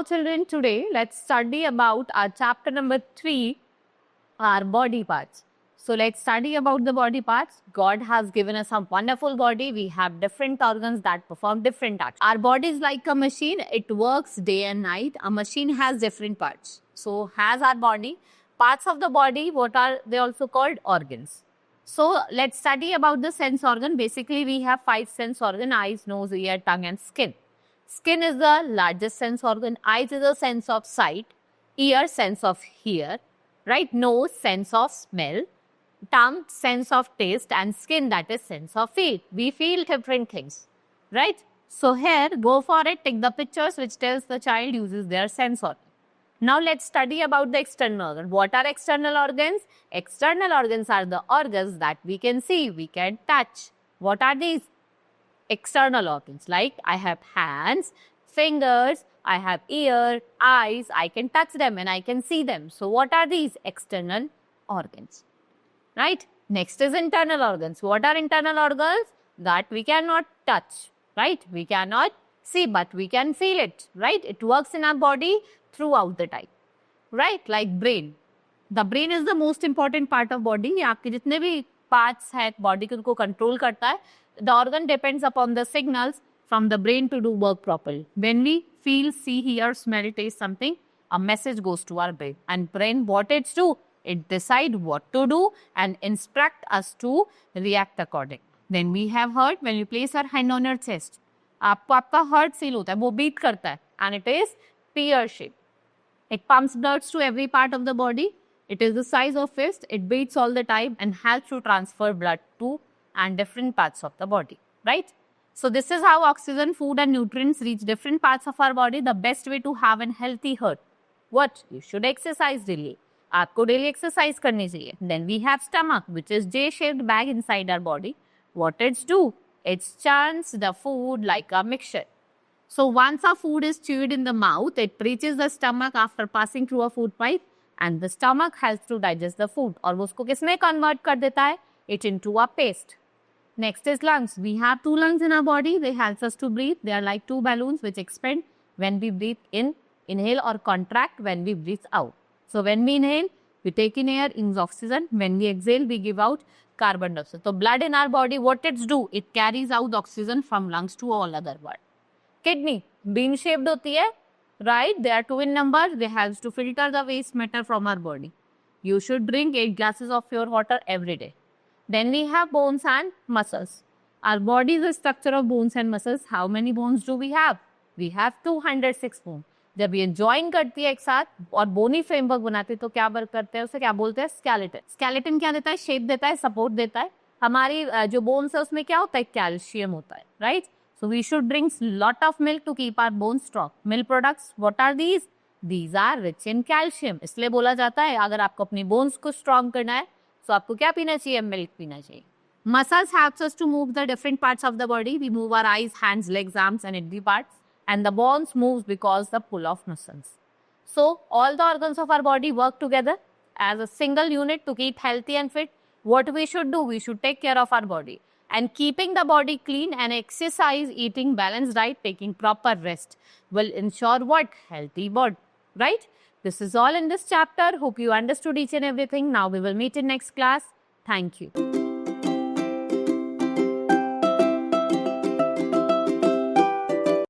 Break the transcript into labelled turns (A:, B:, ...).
A: children, today let's study about our chapter number 3, our body parts. So let's study about the body parts. God has given us a wonderful body. We have different organs that perform different actions. Our body is like a machine. It works day and night. A machine has different parts. So has our body. Parts of the body, what are they also called? Organs. So let's study about the sense organ. Basically, we have 5 sense organ: eyes, nose, ear, tongue and skin. Skin is the largest sense organ. Eyes is a sense of sight. Ear, sense of hear. Right? Nose, sense of smell. Tongue, sense of taste. And skin, that is sense of feel. We feel different things. Right? So here, go for it. Take the pictures which tells the child uses their sense organ. Now let's study about the external organ. What are external organs? External organs are the organs that we can see, we can touch. What are these? External organs, like I have hands, fingers, I have ear, eyes, I can touch them and I can see them. So what are these? External organs, right? Next is internal organs. What are internal organs? That we cannot touch, right? We cannot see, but we can feel it, right? It works in our body throughout the time, right? Like brain. The brain is the most important part of body. ये आपके जितने भी parts हैं body के उनको control करता है. The organ depends upon the signals from the brain to do work properly. When we feel, see, hear, smell, taste something, a message goes to our brain. And brain, what it do? It decide what to do and instruct us to react according. Then we have heart. When you place our hand on your chest, आपको आपका heart feel होता है, वो beat करता है, and it is pear shape. It pumps blood to every part of the body. It is the size of fist. It beats all the time and helps to transfer blood to and different parts of the body, right? So this is how oxygen, food and nutrients reach different parts of our body. The best way to have a healthy heart. What? You should exercise daily. आपको daily exercise करनी चाहिए. Then we have stomach, which is J-shaped bag inside our body. What it do? It churns the food like a mixture. So once our food is chewed in the mouth, it reaches the stomach after passing through a food pipe, and the stomach helps to digest the food. और वो उसको किसमें convert कर देता है? It into a paste. Next is lungs. We have 2 lungs in our body. They help us to breathe. They are like 2 balloons which expand when we breathe in, inhale, or contract when we breathe out. So when we inhale, we take in air, in oxygen. When we exhale, we give out carbon dioxide. So blood in our body, what it do? It carries out oxygen from lungs to all other part. Kidney, bean shaped होती है, right? They are 2 in number. They help to filter the waste matter from our body. You should drink 8 glasses of pure water every day. Then we have bones and muscles. Our body is a structure of bones and muscles. How many bones do we have? We have 206 bones. जब ये join करती है एक साथ और bony framework बनाते हैं तो क्या वर्क करते हैं? उसे क्या बोलते हैं? Skeleton. Skeleton क्या देता है? Shape देता है, support देता है. हमारी जो bones है उसमें क्या होता है? Calcium होता है, right? So we should drink lot of milk to keep our bones strong. Milk products, what are these? These are rich in calcium. इसलिए बोला जाता है अगर आपको अपनी bones को strong करना है तो आपको क्या पीना चाहिए? मिल्क पीना चाहिए. Muscles helps us to move the different parts of the body. We move our eyes, hands, legs, arms and every parts. And the bones moves because the pull of muscles. So all the organs of our body work together as a single unit to keep healthy and fit. What we should do? We should take care of our body. And keeping the body clean and exercise, eating balanced diet, taking proper rest will ensure what? Healthy body, right? This is all in this chapter. Hope you understood each and everything. Now we will meet in next class. Thank you.